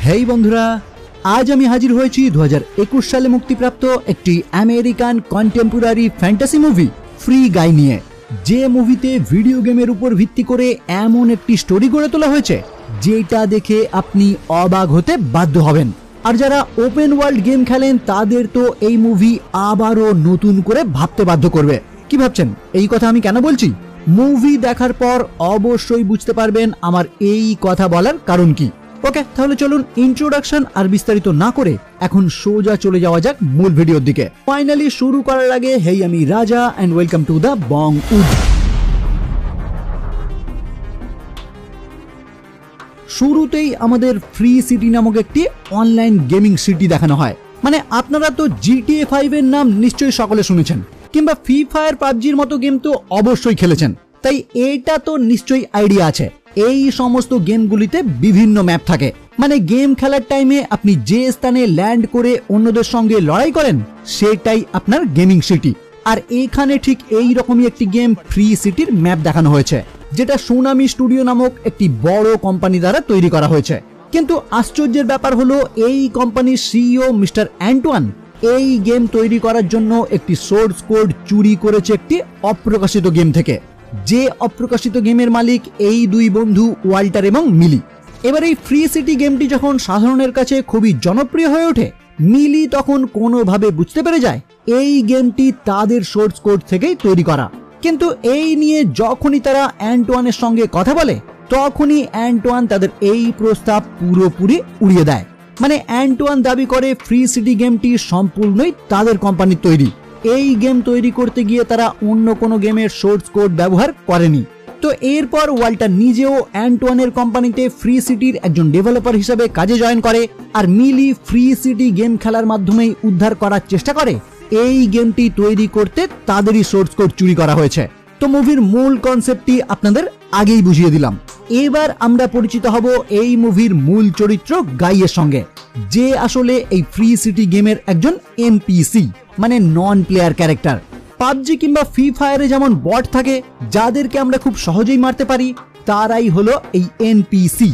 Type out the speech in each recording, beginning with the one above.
হেই বন্ধুরা, আজ আমি হাজির হয়েছি 2021 সালে মুক্তিপ্রাপ্ত একটি American contemporary fantasy movie Free Guy নিয়ে। যে মুভিতে ভিডিও গেমের উপর ভিত্তি করে এমন একটি স্টোরি গড়ে তোলা হয়েছে যেটা দেখে আপনি অবাক হতে বাধ্য হবেন। আর যারা ওপেন ওয়ার্ল্ড গেম খেলেন তাদের তো এই মুভি আবারও নতুন করে ভাবতে বাধ্য করবে। কি ভাবছেন এই কথা আমি কেন বলছি? মুভি দেখার পর অবশ্যই বুঝতে পারবেন আমার এই কথা বলার কারণ কি। ওকে, তাহলে চলুন ইন্ট্রোডাকশন আর বিস্তারিত না করে এখন সোজা চলে যাওয়া যাক মূল ভিডিওর দিকে। ফাইনালি শুরু করার আগে হেই, আমি Raja and welcome to the bong wood. শুরুতেই আমাদের ফ্রি সিটি নামক একটি অনলাইন গেমিং সিটি দেখানো হয়। মানে আপনারা তো GTA 5 এর নাম নিশ্চয়ই সকলে শুনেছেন, কিংবা ফ্রি ফায়ার পাবজির মতো গেম তো অবশ্যই খেলেছেন, তাই এটা তো নিশ্চয়ই আইডিয়া আছে। এই সমস্ত গেমগুলিতে বিভিন্ন ম্যাপ থাকে। মানে গেম খেলার টাইমে আপনি যে স্থানে ল্যান্ড করে অন্যদের সঙ্গে লড়াই করেন সেটাই আপনার গেমিং সিটি। আর এখানে ঠিক এই রকমই একটি গেম ফ্রি সিটির ম্যাপ দেখানো হয়েছে, যেটা সোনামি স্টুডিও নামক একটি বড় কোম্পানি দ্বারা তৈরি করা হয়েছে। কিন্তু আশ্চর্যের ব্যাপার হলো এই কোম্পানির সিইও মিস্টার অ্যান্টোয়ান এই গেম তৈরি করার জন্য একটি সোর্স কোড চুরি করেছে একটি অপ্রকাশিত গেম থেকে। যে অপ্রকাশিত গেমের মালিক এই দুই বন্ধু ওয়াল্টার এবং মিলি। এবার এই ফ্রি সিটি গেমটি যখন সাধারণের কাছে খুবই জনপ্রিয় হয়ে ওঠে, মিলি তখন কোনোভাবে বুঝতে পেরে যায় এই গেমটি তাদের সোর্স কোড থেকেই তৈরি করা। কিন্তু এই নিয়ে যখনই তারা অ্যান্টোয়ানের সঙ্গে কথা বলে তখনই অ্যান্টোয়ান তাদের এই প্রস্তাব পুরোপুরি উড়িয়ে দেয়। মানে অ্যান্টোয়ান দাবি করে ফ্রি সিটি গেমটি সম্পূর্ণই তাদের কোম্পানির তৈরি। এই গেম তৈরি করতে গিয়ে তারা অন্য কোনো গেমের সোর্স কোড ব্যবহার করেনি। তো এরপর ওয়াল্টার নিজেও অ্যান্টোয়ানের কোম্পানিতে ফ্রি সিটির একজন ডেভেলপার হিসেবে কাজে জয়েন করে, আর মিলি ফ্রি সিটি গেম খেলার মাধ্যমেই উদ্ধার করার চেষ্টা করে এই গেমটি তৈরি করতে তাদেরই সোর্স কোড চুরি করা হয়েছে। তো মুভির মূল কনসেপ্টটি আপনাদের আগেই বুঝিয়ে দিলাম। এবার আমরা পরিচিত হব এই মুভির মূল চরিত্র গাইয়ের সঙ্গে, যে আসলে এই ফ্রি সিটি গেমের একজন এনপিসি, মানে নন প্লেয়ার ক্যারেক্টার। পাবজি কিংবা ফ্রি ফায়ারে যেমন বট থাকে যাদেরকে আমরা খুব সহজেই মারতে পারি, তারাই হলো এই এনপিসি।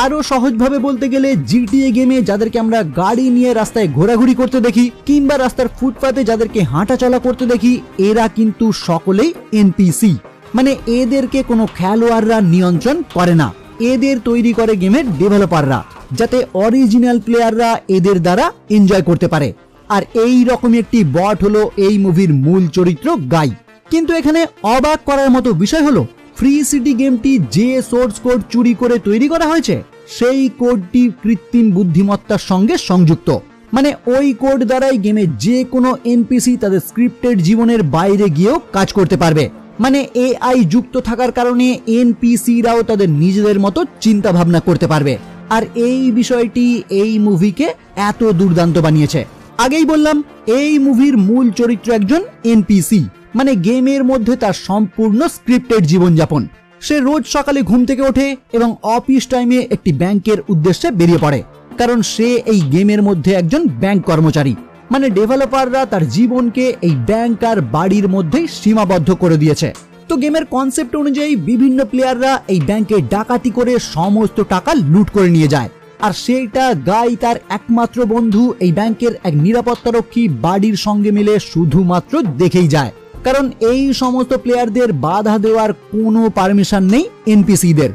আরো সহজভাবে বলতে গেলে জিটিএ গেমে যাদেরকে আমরা গাড়ি নিয়ে রাস্তায় ঘোরাঘুরি করতে দেখি কিংবা রাস্তার ফুটপাতে যাদেরকে হাঁটা চলা করতে দেখি, এরা কিন্তু সকলেই এনপিসি। মানে এদেরকে কোনো খেলোয়াড়রা নিয়ন্ত্রণ করে না, এদের তৈরি করে গেমের ডেভেলপাররা, যাতে অরিজিনাল প্লেয়াররা এদের দ্বারা এনজয় করতে পারে। আর এই রকমই একটি বট হলো এই মুভির মূল চরিত্র গাই। কিন্তু এখানে অবাক করার মতো বিষয় হলো ফ্রি সিটি গেমটি যে সোর্স কোড চুরি করে তৈরি করা হয়েছে সেই কোডটি কৃত্রিম বুদ্ধিমত্তার সঙ্গে সংযুক্ত। মানে ওই কোড দ্বারাই গেমে যে কোনো এনপিসি তাদের স্ক্রিপ্টেড জীবনের বাইরে গিয়েও কাজ করতে পারবে। মানে এআই যুক্ত থাকার কারণে এনপিসিরাও তাদের নিজেদের মতো চিন্তা ভাবনা করতে পারবে। আর এই বিষয়টি এই মুভিকে এত দুর্দান্ত বানিয়েছে। আগেই বললাম এই মুভির মূল চরিত্র একজন এনপিসি, মানে গেমের মধ্যে তার সম্পূর্ণ স্ক্রিপ্টেড জীবনযাপন। সে রোজ সকালে ঘুম থেকে ওঠে এবং অফিস টাইমে একটি ব্যাংকের উদ্দেশ্যে বেরিয়ে পড়ে, কারণ সে এই গেমের মধ্যে একজন ব্যাংক কর্মচারী। মানে ডেভেলপাররা তার জীবনকে এই ব্যাংক আর বাড়ির মধ্যেই সীমাবদ্ধ করে দিয়েছে। তো গেমের কনসেপ্ট অনুযায়ী বিভিন্ন প্লেয়াররা এই ব্যাংকে ডাকাতি করে সমস্ত টাকা লুট করে নিয়ে যায়। আর সেইটা গাই তার একমাত্র বন্ধু এই ব্যাংকের এক নিরাপত্তারক্ষী বাড়ির সঙ্গে মিলে শুধুমাত্র দেখেই যায়, কারণ এই সমস্ত প্লেয়ারদের বাধা দেওয়ার কোনো পারমিশন নেই এনপিসিদের,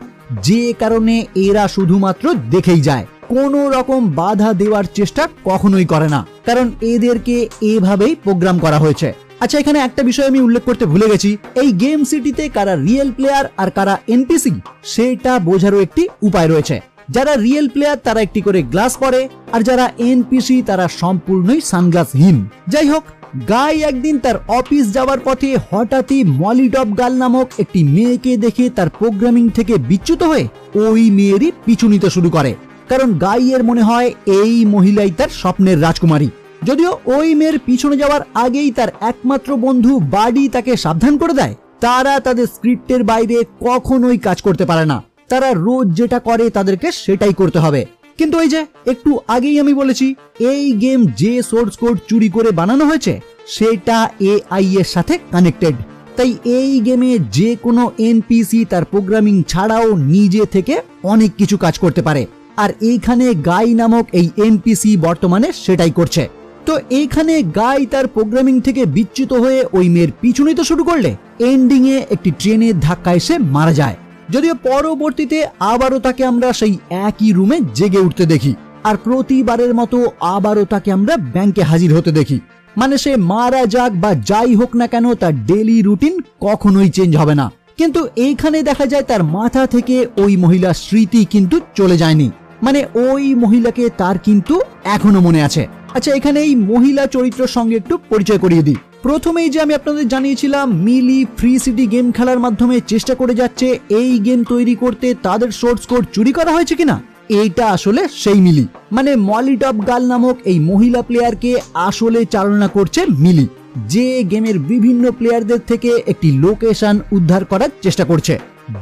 যে কারণে এরা শুধুমাত্র দেখেই যায়, কোনো রকম বাধা দেওয়ার চেষ্টা কখনোই করে না, কারণ এদেরকে এভাবেই প্রোগ্রাম করা হয়েছে। আচ্ছা, এখানে একটা বিষয় আমি উল্লেখ করতে ভুলে গেছি, এই গেম সিটিতে কারা রিয়েল প্লেয়ার আর কারা এনপিসি সেটা বোঝারও একটি উপায় রয়েছে। যারা রিয়েল প্লেয়ার তারা একটি করে গ্লাস পরে, আর যারা এনপিসি তারা সম্পূর্ণই সানগ্লাসহীন। যাই হোক, গাই একদিন তার অফিস যাওয়ার পথে হঠাৎই মলিডব গার্ল নামক একটি মেয়েকে দেখে তার প্রোগ্রামিং থেকে বিচ্যুত হয়ে ওই মেয়েরই পিছু নিতে শুরু করে, কারণ গাইয়ের মনে হয় এই মহিলাই তার স্বপ্নের রাজকুমারী। যদিও ওই মেয়ের পিছনে যাওয়ার আগেই তার একমাত্র বন্ধু বাডি তাকে সাবধান করে দেয় তারা তাদের স্ক্রিপ্টের বাইরে কখনোই কাজ করতে পারে না, তারা রোজ যেটা করে তাদেরকে সেটাই করতে হবে। কিন্তু ওই যে একটু আগেই আমি বলেছি, এই গেম যে সোর্স কোড চুরি করে বানানো হয়েছে সেটা এআই এর সাথে কানেক্টেড। তাই এই গেমে যে কোনো এনপিসি তার প্রোগ্রামিং ছাড়াও নিজে থেকে অনেক কিছু কাজ করতে পারে। আর এইখানে গাই নামক এই এনপিসি বর্তমানে সেটাই করছে। তো এইখানে গাই তার প্রোগ্রামিং থেকে বিচ্যুত হয়ে ওই মেয়ের পিছু নিতে শুরু করলে এন্ডিং এ একটি ট্রেনের ধাক্কা এসে মারা যায়। যদিও পরবর্তীতে আবারও তাকে আমরা সেই একই রুমে জেগে উঠতে দেখি, আর প্রতিবারের মতো আবারও তাকে আমরা ব্যাংকে হাজির হতে দেখি। মানে সে মারা যাক বা যাই হোক না কেন, তার ডেইলি রুটিন কখনোই চেঞ্জ হবে না। কিন্তু এইখানে দেখা যায় তার মাথা থেকে ওই মহিলার স্মৃতি কিন্তু চলে যায়নি, মানে ওই মহিলাকে তার কিন্তু এখনো মনে আছে। আচ্ছা, এখানে এই মহিলা চরিত্রের সঙ্গে একটু পরিচয় করিয়ে দিই। প্রথমেই যে আমি আপনাদের জানিয়েছিলাম মিলি ফ্রি সিটি গেম খেলার মাধ্যমে চেষ্টা করে যাচ্ছে এই গেম তৈরি করতে তাদের সোর্স কোড চুরি করা হয়েছে কিনা, এইটা আসলে সেই মিলি। মানে মলি টপ গার্ল নামক এই মহিলা প্লেয়ারকে আসলে চালনা করছে মিলি, যে গেমের বিভিন্ন প্লেয়ারদের থেকে একটি লোকেশন উদ্ধার করার চেষ্টা করছে,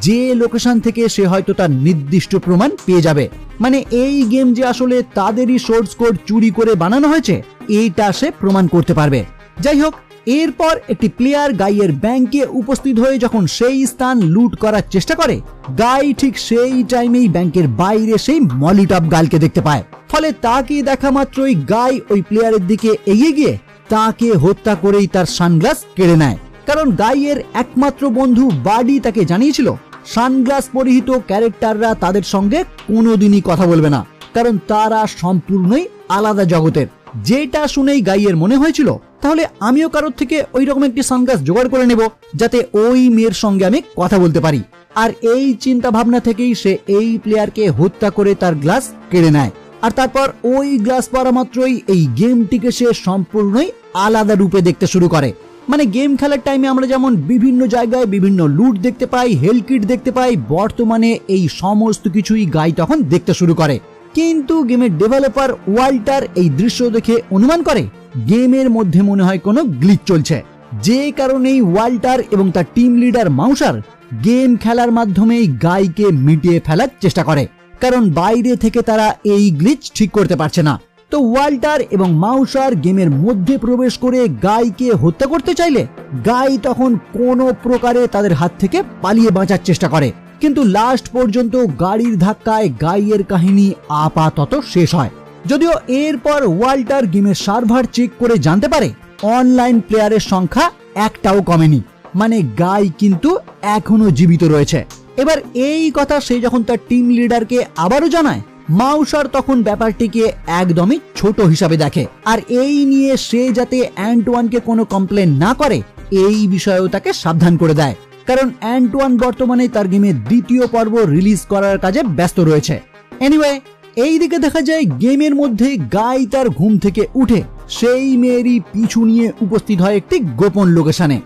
যে লোকেশন থেকে সে হয়তো তার নির্দিষ্ট প্রমাণ পেয়ে যাবে। মানে এই গেম যে আসলে তাদেরই সোর্স কোড চুরি করে বানানো হয়েছে এইটা সে প্রমাণ করতে পারবে। যাই হোক, এরপর একটি প্লেয়ার গাইয়ের ব্যাংকে উপস্থিত হয়ে যখন সেই স্থান লুট করার চেষ্টা করে, গাই ঠিক সেই টাইমেই ব্যাংকের বাইরে সেই মলি টপ গার্লকে দেখতে পায়। ফলে তাকে দেখা মাত্রই গাই ওই প্লেয়ারের দিকে এগিয়ে গিয়ে তাকে হত্যা করেই তার সানগ্লাস কেড়ে নেয়। কারণ গাইয়ের একমাত্র বন্ধু বাডি তাকে জানিয়েছিল সানগ্লাস পরিহিত ক্যারেক্টাররা তাদের সঙ্গে কোনোদিনই কথা বলবে না, কারণ তারা সম্পূর্ণই আলাদা জগতের। যেটা শুনেই গাইয়ের মনে হয়েছিল তাহলে আমিও কারোর থেকে ওই রকম একটি সানগ্লাস জোগাড় করে নেব, যাতে ওই মেয়ের সঙ্গে আমি কথা বলতে পারি। আর এই চিন্তা ভাবনা থেকেই সে এই প্লেয়ারকে হত্যা করে তার গ্লাস কেড়ে নেয়। আর তারপর ওই গ্লাস পরা মাত্রই এই গেমটিকে সে সম্পূর্ণই আলাদা রূপে দেখতে শুরু করে। মানে গেম খেলার টাইমে আমরা যেমন বিভিন্ন জায়গায় বিভিন্ন লুট দেখতে পাই, হেল কিট দেখতে পাই, বর্তমানে এই সমস্ত কিছুই গাই তখন দেখতে শুরু করে। কিন্তু গেমের ডেভেলপার ওয়াল্টার এই দৃশ্য দেখে অনুমান করে গেমের মধ্যে মনে হয় কোনো গ্লিচ চলছে, যে কারণেই ওয়াল্টার এবং তার টিম লিডার মাউসার গেম খেলার মাধ্যমেই গাইকে মিটিয়ে ফেলার চেষ্টা করে, কারণ বাইরে থেকে তারা এই গ্লিচ ঠিক করতে পারছে না। তো ওয়াল্টার এবং মাউসার গেমের মধ্যে প্রবেশ করে গাইকে হত্যা করতে চাইলে গাই তখন কোনো প্রকারে তাদের হাত থেকে পালিয়ে বাঁচার চেষ্টা করে, কিন্তু লাস্ট পর্যন্ত গাড়ির ধাক্কায় গাইয়ের কাহিনী আপাতত শেষ হয়। যদিও এরপর ওয়াল্টার গেমের সার্ভার চেক করে জানতে পারে অনলাইন প্লেয়ারের সংখ্যা একটাও কমেনি, মানে গাই কিন্তু এখনো জীবিত রয়েছে। এবার এই কথা সে যখন তার টিম লিডারকে আবারও জানায়, মাউসার তখন ব্যাপারটিকে একদমই ছোট হিসাবে দেখে, আর এই নিয়ে সে যাতে অ্যান্টোয়ানকে কোনো কমপ্লেন না করে এই বিষয়েও তাকে সাবধান করে দেয়, কারণ অ্যান্টোয়ান বর্তমানে তার গেমের দ্বিতীয় পর্ব রিলিজ করার কাজে ব্যস্ত রয়েছে। এনিওয়ে, এইদিকে দেখা যায় গেমের মধ্যে গাই তার ঘুম থেকে উঠে সেই মেয়েরই পিছু নিয়ে উপস্থিত হয় একটি গোপন লোকেশনে,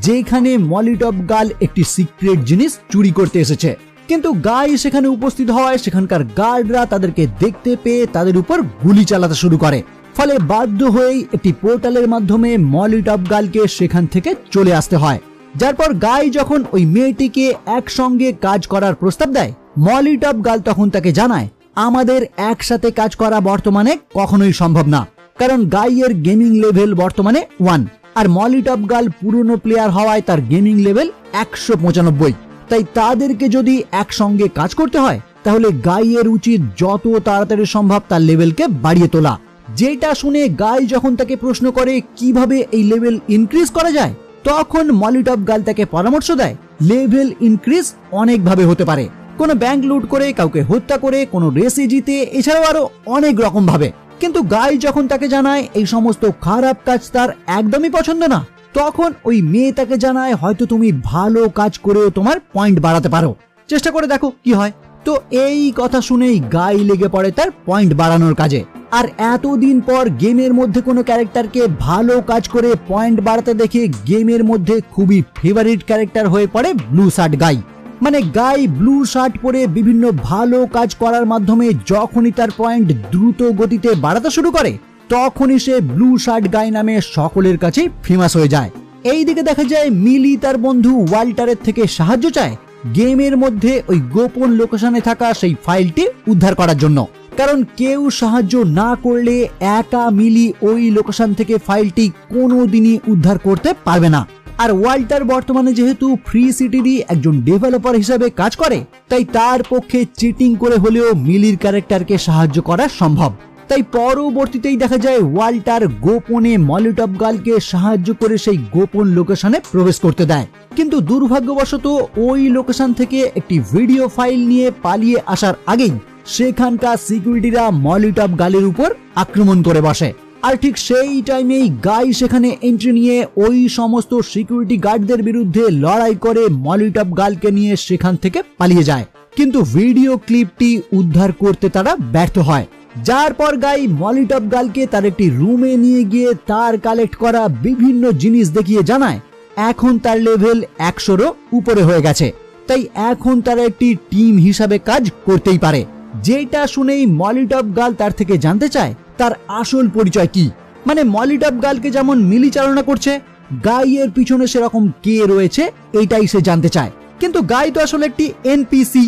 যেখানে মলি টপ গার্ল একটি সিক্রেট জিনিস চুরি করতে এসেছে। কিন্তু গাই সেখানে উপস্থিত হওয়ায় সেখানকার গার্ডরা তাদেরকে দেখতে পেয়ে তাদের উপর গুলি চালাতে শুরু করে। ফলে বাধ্য হয়েই একটি পোর্টালের মাধ্যমে মলি টপ গার্লকে সেখান থেকে চলে আসতে হয়। যার পর গাই যখন ওই মেয়েটিকে একসঙ্গে কাজ করার প্রস্তাব দেয়, মলি টপ গার্ল তখন তাকে জানায় আমাদের একসাথে কাজ করা বর্তমানে কখনোই সম্ভব না, কারণ গাইয়ের গেমিং লেভেল বর্তমানে 1 আর মলি টপ গার্ল পুরনো প্লেয়ার হওয়ায় তার গেমিং লেভেল 195। তাই তাদেরকে যদি একসঙ্গে কাজ করতে হয় তাহলে গাইয়ের উচিত যত তাড়াতাড়ি সম্ভব তার লেভেলকে বাড়িয়ে তোলা। যেটা শুনে গাই যখন তাকে প্রশ্ন করে কিভাবে এই লেভেল ইনক্রিজ করা যায়, তখন মলি টপ গার্ল তাকে পরামর্শ দেয় লেভেল ইনক্রিজ অনেকভাবে হতে পারে, কোনো ব্যাংক লুট করে, কাউকে হত্যা করে, কোনো রেসে জিতে, এছাড়াও আরো অনেক রকম ভাবে। কিন্তু গাই যখন তাকে জানায় এই সমস্ত খারাপ কাজ তার একদমই পছন্দ না, তখন ওই মেয়ে তাকে জানায় হয়তো তুমি ভালো কাজ করেও তোমার পয়েন্ট বাড়াতে পারো, চেষ্টা করে দেখো কি হয়। তো এই কথা শুনেই গাই লেগে পড়ে তার পয়েন্ট বাড়ানোর কাজে। আর এতদিন পর গেমের মধ্যে কোনো ক্যারেক্টারকে ভালো কাজ করে পয়েন্ট বাড়াতে দেখে গেমের মধ্যে খুবই ফেভারিট ক্যারেক্টার হয়ে পড়ে ব্লু শার্ট গাই। মানে গাই ব্লু শার্ট পরে বিভিন্ন ভালো কাজ করার মাধ্যমে যখনই তার পয়েন্ট দ্রুত গতিতে বাড়াতে শুরু করে, তখনই সে ব্লু শার্ট গাই নামে সকলের কাছে ফেমাস হয়ে যায়। এইদিকে দেখা যায় মিলি তার বন্ধু ওয়াল্টারের থেকে সাহায্য চায় গেমের মধ্যে ওই গোপন লোকেশনে থাকা সেই ফাইলটি উদ্ধার করার জন্য, কারণ কেউ সাহায্য না করলে একা মিলি ওই লোকেশন থেকে ফাইলটি কোনোদিনই উদ্ধার করতে পারবে না। আর ওয়াল্টার বর্তমানে যেহেতু ফ্রি সিটিরই একজন ডেভেলপার হিসেবে কাজ করে, তাই তার পক্ষে চিটিং করে হলেও মিলির ক্যারেক্টারকে সাহায্য করা সম্ভব। তাই পরবর্তীতেই দেখা যায় ওয়াল্টার গোপনে মলিটপ গার্লকে সাহায্য করে সেই গোপন লোকেশনে প্রবেশ করতে দেয়। কিন্তু দুর্ভাগ্যবশত ওই লোকেশন থেকে একটি ভিডিও ফাইল নিয়ে পালিয়ে আসার আগেই সেখানকার সিকিউরিটিরা মলিটপ গার্লের উপর আক্রমণ করে বসে। আর ঠিক সেই টাইমেই গাই সেখানে এন্ট্রি নিয়ে ওই সমস্ত সিকিউরিটি গার্ডদের বিরুদ্ধে লড়াই করে মলিটপ গার্লকে নিয়ে সেখান থেকে পালিয়ে যায়। কিন্তু ভিডিও ক্লিপটি উদ্ধার করতে তারা ব্যর্থ হয়, যার পর গাই মলিটপ গার্লকে তার একটি রুমে নিয়ে গিয়ে তার কালেক্ট করা বিভিন্ন জিনিস দেখিয়ে জানায় এখন তার লেভেল 100-রও উপরে হয়ে গেছে, তাই এখন তারা একটি টিম হিসাবে কাজ করতেই পারে। যেটা শুনেই মলিটপ গার্ল তার থেকে জানতে চায় তার আসল পরিচয় কি। মানে মলিটপ গার্লকে যেমন মিলি চালনা করছে, গাইয়ের পিছনে সেরকম কে রয়েছে এটাই সে জানতে চায়। কিন্তু গাই তো আসলে একটি এনপিসি,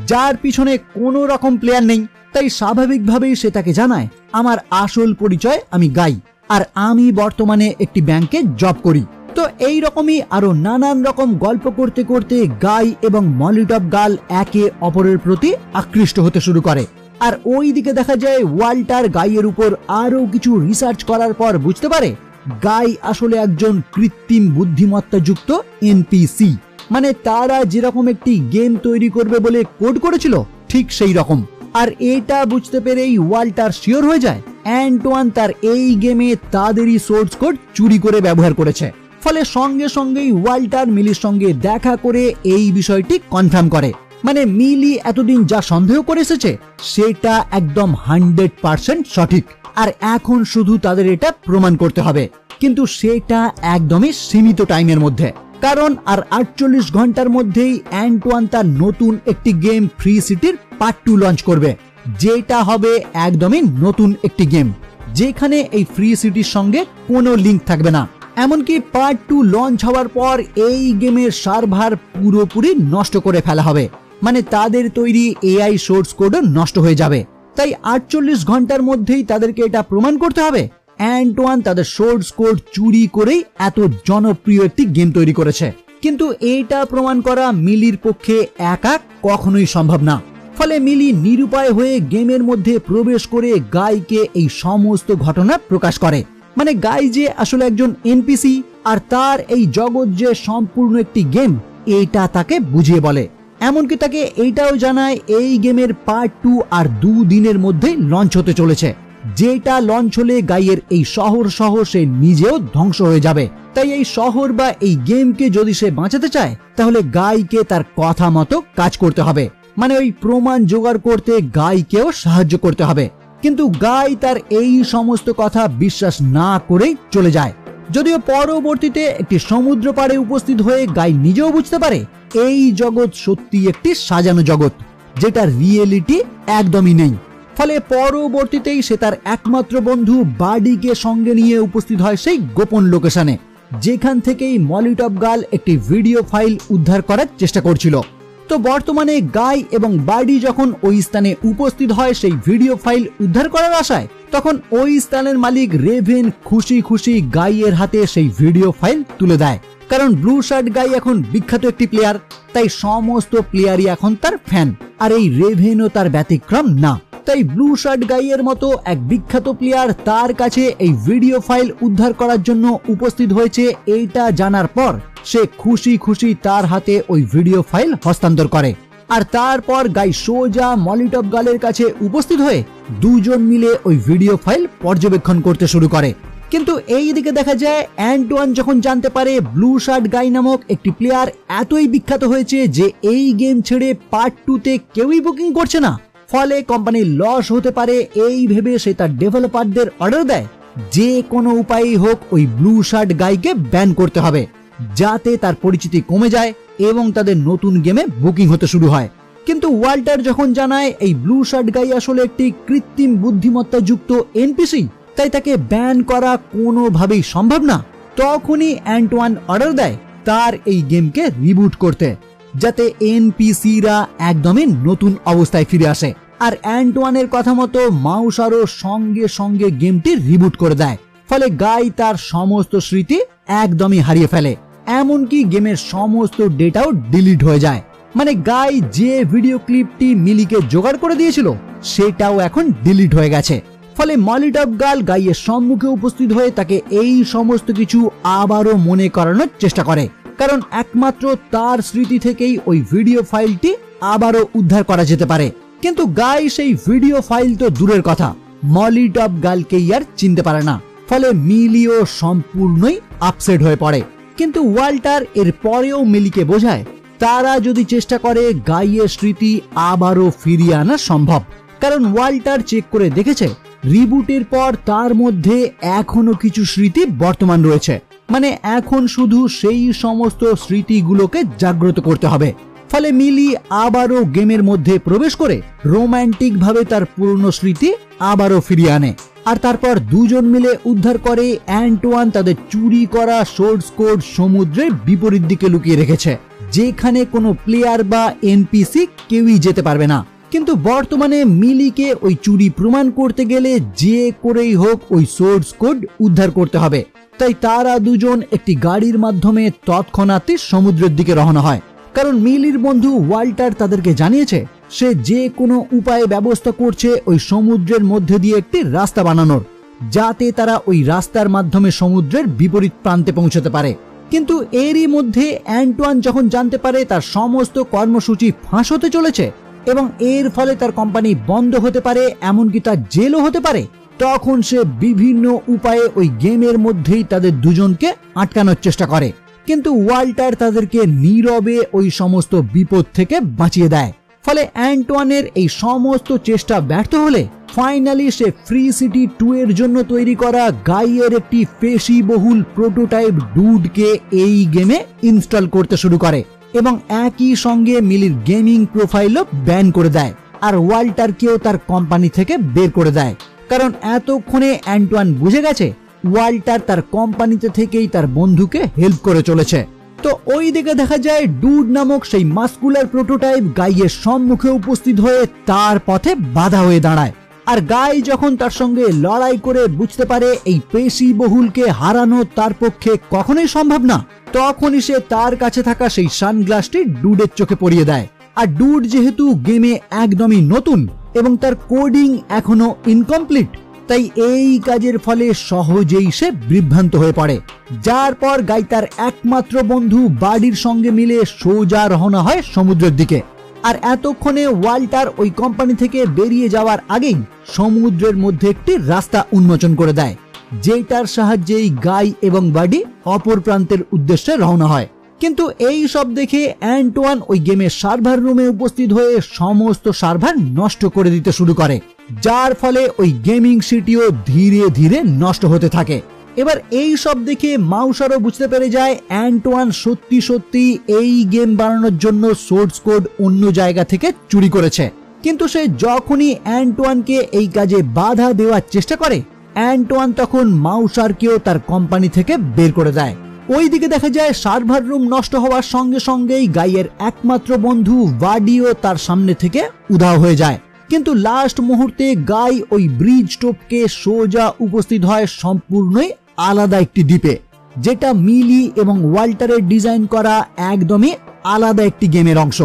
যার পিছনে কোনো রকম প্লেয়ার নেই, তাই স্বাভাবিকভাবেই সে তাকে জানায় আমার আসল পরিচয় আমি গাই, আর আমি বর্তমানে একটি ব্যাংকে জব করি। তো এই রকমই আরো নানান রকম গল্প করতে করতে গাই এবং মলিটপ গার্ল একে অপরের প্রতি আকৃষ্ট হতে শুরু করে। আর ওই দিকে দেখা যায় ওয়াল্টার গাইয়ের উপর আরো কিছু রিসার্চ করার পর বুঝতে পারে গাই আসলে একজন কৃত্রিম বুদ্ধিমত্তা যুক্ত এনপিসি। মানে তারা যেরকম একটি গেম তৈরি করবে বলে কোড করেছিল ঠিক সেই রকম। আর এটা বুঝতে পেরেই ওয়াল্টার শিওর হয়ে যায় অ্যান্টোয়ান তার এই গেমে তাদেরই সোর্স কোড চুরি করে ব্যবহার করেছে। ফলে সঙ্গে সঙ্গেই ওয়াল্টার মিলির সঙ্গে দেখা করে এই বিষয়টি কনফার্ম করে। মানে মিলি এতদিন যা সন্দেহ করে এসেছে সেটা একদম 100% সঠিক, আর এখন শুধু তাদের এটা প্রমাণ করতে হবে। কিন্তু সেটা একদমই সীমিত টাইমের মধ্যে, কারণ আর 48 ঘন্টার মধ্যেই অ্যান্টোয়ান তার নতুন একটি গেম ফ্রি সিটির পার্ট 2 লঞ্চ করবে, যেটা হবে একদমই নতুন একটি গেম যেখানে এই ফ্রি সিটির সঙ্গে কোনো লিঙ্ক থাকবে না। এমনকি পার্ট 2 লঞ্চ হওয়ার পর এই গেমের সার্ভার পুরোপুরি নষ্ট করে ফেলা হবে, মানে তাদের তৈরি এআই সোর্স কোডও নষ্ট হয়ে যাবে। তাই 48 ঘন্টার মধ্যেই তাদেরকে এটা প্রমাণ করতে হবে অ্যান্টোয়ান তাদের সোর্স কোড চুরি করেই এত জনপ্রিয় একটি গেম তৈরি করেছে। কিন্তু এটা প্রমাণ করা মিলির পক্ষে একা কখনোই সম্ভব না। ফলে মিলি নিরুপায় হয়ে গেমের মধ্যে প্রবেশ করে গাইকে এই সমস্ত ঘটনা প্রকাশ করে। মানে গাই যে আসলে একজন এনপিসি আর তার এই জগৎ যে সম্পূর্ণ একটি গেম এটা তাকে বুঝিয়ে বলে। এমনকি তাকে এইটাও জানায় এই গেমের পার্ট 2 আর 2 দিনের মধ্যেই লঞ্চ হতে চলেছে, যেটা লঞ্চ হলে গাইয়ের এই শহর সহ সে নিজেও ধ্বংস হয়ে যাবে। তাই এই শহর বা এই গেমকে যদি সে বাঁচাতে চায় তাহলে গাইকে তার কথা মতো কাজ করতে হবে, মানে ওই প্রমাণ জোগাড় করতে গাইকেও সাহায্য করতে হবে। কিন্তু গাই তার এই সমস্ত কথা বিশ্বাস না করেই চলে যায়। যদিও পরবর্তীতে একটি সমুদ্র পাড়ে উপস্থিত হয়ে গাই নিজেও বুঝতে পারে এই জগৎ সত্যি একটি সাজানো জগৎ, যেটা রিয়েলিটি একদমই নেই। ফলে পরবর্তীতেই সে তার একমাত্র বন্ধু বাডিকে সঙ্গে নিয়ে উপস্থিত হয় সেই গোপন লোকেশনে, যেখান থেকেই মলিটপ গার্ল একটি ভিডিও ফাইল উদ্ধার করার চেষ্টা করছিল। তো বর্তমানে গাই এবং বাডি যখন ওই স্থানে উপস্থিত হয় সেই ভিডিও ফাইল উদ্ধার করার আশায়, তখন ওই স্থানের মালিক রেভেন খুশি খুশি গাইয়ের হাতে সেই ভিডিও ফাইল তুলে দেয়। কারণ ব্লু শার্ট গাই এখন বিখ্যাত একটি প্লেয়ার, তাই সমস্ত প্লেয়ারই এখন তার ফ্যান, আর এই রেভেনও তার ব্যতিক্রম না। তাই ব্লু শার্ট গাইয়ের মতো এক বিখ্যাত প্লেয়ার তার কাছে এই ভিডিও ফাইল উদ্ধার করার জন্য উপস্থিত হয়েছে এইটা জানার পর সে খুশি খুশি তার হাতে ওই ভিডিও ফাইল হস্তান্তর করে। আর তারপর গাই সোজা মলিটপ গার্লের কাছে উপস্থিত হয়ে দুজন মিলে ওই ভিডিও ফাইল পর্যবেক্ষণ করতে শুরু করে। কিন্তু এই দিকে দেখা যায় অ্যান্টোয়ান যখন জানতে পারে ব্লু শার্ট গাই নামক একটি প্লেয়ার এতই বিখ্যাত হয়েছে যে এই গেম ছেড়ে পার্ট 2-তে কেউই বুকিং করছে না, ফলে কোম্পানির লস হতে পারে এই ভেবে সে তার ডেভেলপারদের অর্ডার দেয় যে কোনো উপায়েই হোক ওই ব্লু শার্ট গাইকে ব্যান করতে হবে, যাতে তার পরিচিতি কমে যায় এবং তাদের নতুন গেমে বুকিং হতে শুরু হয়। কিন্তু ওয়াল্টার যখন জানায় এই ব্লু শার্ট গাই আসলে একটি কৃত্রিম বুদ্ধিমত্তা যুক্ত এনপিসি, তাই তাকে ব্যান করা কোনোভাবেই সম্ভব না, তখনই অ্যান্টোয়ান অর্ডার দেয় তার এই গেমকে রিবুট করতে, যাতে এনপিসিরা একদমই নতুন অবস্থায় ফিরে আসে। আর অ্যান্টোয়ানের কথা মতো মাউসারও সঙ্গে সঙ্গে গেমটি রিবুট করে দেয়। ফলে গাই তার সমস্ত স্মৃতি একদমই হারিয়ে ফেলে। এমনকি গেমের সমস্ত ডেটাও ডিলিট হয়ে যায়। মানে গাই যে ভিডিও ক্লিপটি মিলিকে জোগাড় করে দিয়েছিল সেটাও এখন ডিলিট হয়ে গেছে। ফলে মলিটপ গার্ল গাইয়ের সম্মুখে উপস্থিত হয়ে তাকে এই সমস্ত কিছু আবারও মনে করানোর চেষ্টা করে, কারণ একমাত্র তার স্মৃতি থেকেই ওই ভিডিও ফাইলটি আবারও উদ্ধার করা যেতে পারে। কিন্তু গাই সেই ভিডিও ফাইল তো দূরের কথা, মলিটপ গার্লকেই আর চিনতে পারে না। ফলে মিলিও সম্পূর্ণই আপসেট হয়ে পড়ে। কিন্তু ওয়াল্টার এর পরেও মিলিকে বোঝায় তারা যদি চেষ্টা করে গাইয়ের স্মৃতি আবারও ফিরিয়ে আনা সম্ভব, কারণ ওয়াল্টার চেক করে দেখেছে রিবুটের পর তার মধ্যে এখনো কিছু স্মৃতি বর্তমান রয়েছে। মানে এখন শুধু সেই সমস্ত স্মৃতিগুলোকে জাগ্রত করতে হবে। ফলে মিলি আবারও গেমের মধ্যে প্রবেশ করে রোমান্টিক ভাবে তার পুরনো স্মৃতি আবারও ফিরিয়ে আনে। আর তারপর দুজন মিলে উদ্ধার করে অ্যান্টোয়ান তাদের চুরি করা সোর্স কোড সমুদ্রের বিপরীত দিকে লুকিয়ে রেখেছে, যেখানে কোনো প্লেয়ার বা এনপিসি কেউই যেতে পারবে না। কিন্তু বর্তমানে মিলিকে ওই চুরি প্রমাণ করতে গেলে যে করেই হোক ওই সোর্স কোড উদ্ধার করতে হবে। তাই তারা দুজন একটি গাড়ির মাধ্যমে তৎক্ষণাৎই সমুদ্রের দিকে রওনা হয়, কারণ মিলির বন্ধু ওয়াল্টার তাদেরকে জানিয়েছে সে যে কোনো উপায়ে ব্যবস্থা করছে ওই সমুদ্রের মধ্যে দিয়ে একটি রাস্তা বানানোর, যাতে তারা ওই রাস্তার মাধ্যমে সমুদ্রের বিপরীত প্রান্তে পৌঁছতে পারে। কিন্তু এরই মধ্যে অ্যান্টোয়ান যখন জানতে পারে তার সমস্ত কর্মসূচি ফাঁস হতে চলেছে এবং এর ফলে তার কোম্পানি বন্ধ হতে পারে, এমনকি তার জেলও হতে পারে, তখন সে বিভিন্ন উপায়ে ওই গেমের মধ্যেই তাদের দুজনকে আটকানোর চেষ্টা করে। কিন্তু ওয়াল্টার তাদেরকে নীরবে ওই সমস্ত বিপদ থেকে বাঁচিয়ে দেয়। ফলে অ্যান্টোয়ানের এই সমস্ত চেষ্টা ব্যর্থ হলে ফাইনালি সে ফ্রি সিটি 2 এর জন্য তৈরি করা গাইয়ের একটি পেশিবহুল প্রোটোটাইপ ডুডকে এই গেমে ইনস্টল করতে শুরু করে এবং একই সঙ্গে মিলির গেমিং প্রোফাইলও ব্যান করে দেয় আর ওয়াল্টারকেও তার কোম্পানি থেকে বের করে দেয়, কারণ এতক্ষণে অ্যান্টোয়ান বুঝে গেছে ওয়াল্টার তার কোম্পানিতে থেকেই তার বন্ধুকে হেল্প করে চলেছে। তো ওই দিকে দেখা যায় ডুড নামক সেই মাস্কুলার প্রোটোটাইপ গাইয়ের সম্মুখে উপস্থিত হয়ে তার পথে বাধা হয়ে দাঁড়ায়। আর গাই যখন তার সঙ্গে লড়াই করে বুঝতে পারে এই পেশিবহুলকে হারানো তার পক্ষে কখনোই সম্ভব না, তখনই সে তার কাছে থাকা সেই সানগ্লাসটি ডুডের চোখে পরিয়ে দেয়। আর ডুড যেহেতু গেমে একদমই নতুন এবং তার কোডিং এখনো ইনকমপ্লিট, তাই এই কাজের ফলে সহজেই সে বিভ্রান্ত হয়ে পড়ে। যার পর গাই তার একমাত্র বন্ধু বাডির সঙ্গে মিলে সোজা রওনা হয় সমুদ্রের দিকে। আর এতক্ষণে ওয়াল্টার ওই কোম্পানি থেকে বেরিয়ে যাওয়ার আগেই সমুদ্রের মধ্যে একটি রাস্তা উন্মোচন করে দেয়, যেটার সাহায্যেই গাই এবং বাডি অপর প্রান্তের উদ্দেশ্যে রওনা হয়। কিন্তু এই সব দেখে অ্যান্টোয়ান ওই গেমের সার্ভার রুমে উপস্থিত হয়ে সমস্ত সার্ভার নষ্ট করে দিতে শুরু করে, যার ফলে ওই গেমিং সিটিও ধীরে ধীরে নষ্ট হতে থাকে। এবার এই সব দেখে মাউসারও বুঝতে পেরে যায় অ্যান্টোয়ান সত্যি সত্যি এই গেম বানানোর জন্য সোর্স কোড অন্য জায়গা থেকে চুরি করেছে। কিন্তু সে যখনই অ্যান্টোয়ানকে এই কাজে বাধা দেওয়ার চেষ্টা করে, অ্যান্টোয়ান তখন মাউসারকেও তার কোম্পানি থেকে বের করে দেয়। ওইদিকে দেখা যায় সার্ভার রুম নষ্ট হওয়ার সঙ্গে সঙ্গেই গাইয়ের একমাত্র বন্ধু ভাডিও তার সামনে থেকে উধাও হয়ে যায়। কিন্তু লাস্ট মুহূর্তে গাই ওই ব্রিজ টপকে সোজা উপস্থিত হয় সম্পূর্ণই আলাদা একটি দ্বীপে, যেটা মিলি এবং ওয়াল্টারের ডিজাইন করা একদমই আলাদা একটি গেমের অংশ।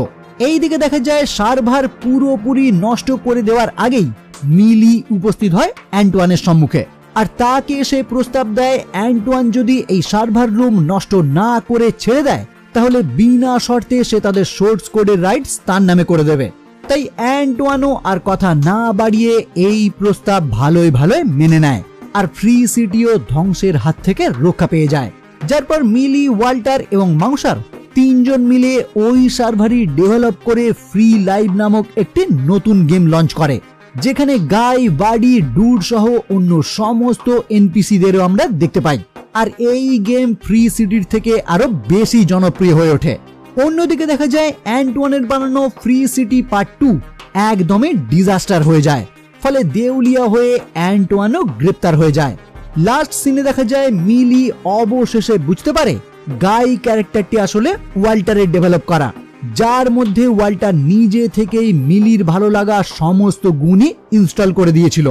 এইদিকে দেখা যায় সার্ভার পুরোপুরি নষ্ট করে দেওয়ার আগেই মিলি উপস্থিত হয় অ্যান্টোয়ানের সম্মুখে আর তাকে সে প্রস্তাব দেয় অ্যান্টোয়ান যদি এই সার্ভার রুম নষ্ট না করে ছেড়ে দেয় তাহলে বিনা শর্তে সে তাদের সোর্স কোডের রাইটস তার নামে করে দেবে। তাই অ্যান্টোয়ানও আর কথা না বাড়িয়ে এই প্রস্তাব ভালোই ভালোই মেনে নেয় আর ফ্রি সিটিও ধ্বংসের হাত থেকে রক্ষা পেয়ে যায়। যার পর মিলি, ওয়াল্টার এবং মাউসার তিনজন মিলে ওই সার্ভারই ডেভেলপ করে ফ্রি লাইভ নামক একটি নতুন গেম লঞ্চ করে, যেখানে গাই, বাডি, ডুড সহ অন্য সমস্ত এনপিসিদেরও আমরা দেখতে পাই। আর এই গেম ফ্রি সিটির থেকে আরো বেশি জনপ্রিয় হয়ে ওঠে। অন্যদিকে দেখা যায় অ্যান্টোয়ানের বানানো ফ্রি সিটি পার্ট 2 একদমই ডিজাস্টার হয়ে যায়, ফলে দেউলিয়া হয়ে অ্যান্টোয়ানও গ্রেপ্তার হয়ে যায়। লাস্ট সিনে দেখা যায় মিলি অবশেষে বুঝতে পারে গাই ক্যারেক্টারটি আসলে ওয়াল্টারের ডেভেলপ করা, যার মধ্যে ওয়াল্টার নিজে থেকেই মিলির ভালো লাগা সমস্ত গুণই ইনস্টল করে দিয়েছিল,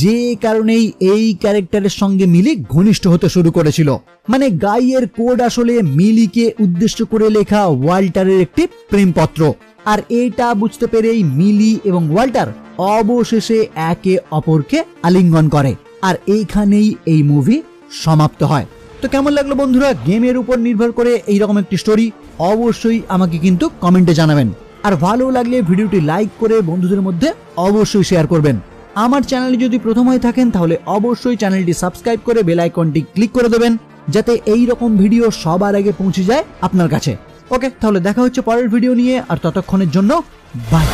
যে কারণেই এই ক্যারেক্টারের সঙ্গে মিলি ঘনিষ্ঠ হতে শুরু করেছিল। মানে গাইয়ের কোড আসলে মিলিকে উদ্দেশ্য করে লেখা ওয়াল্টারের একটি প্রেমপত্র। আর এটা বুঝতে পেরেই মিলি এবং ওয়াল্টার অবশেষে একে অপরকে আলিঙ্গন করে। আর এইখানেই এই মুভি সমাপ্ত হয়। তো কেমন লাগলো বন্ধুরা গেমের উপর নির্ভর করে এইরকম একটি স্টোরি? অবশ্যই আমাকে কিন্তু কমেন্টে জানাবেন। আর ভালো লাগলে ভিডিওটি লাইক করে বন্ধুদের মধ্যে অবশ্যই শেয়ার করবেন। আমার চ্যানেলে যদি প্রথম হয়ে থাকেন তাহলে অবশ্যই চ্যানেলটি সাবস্ক্রাইব করে বেল আইকনটি ক্লিক করে দেবেন, যাতে এই রকম ভিডিও সবার আগে পৌঁছে যায় আপনার কাছে। ওকে, তাহলে দেখা হচ্ছে পরের ভিডিও নিয়ে, আর ততক্ষণের জন্য বাই।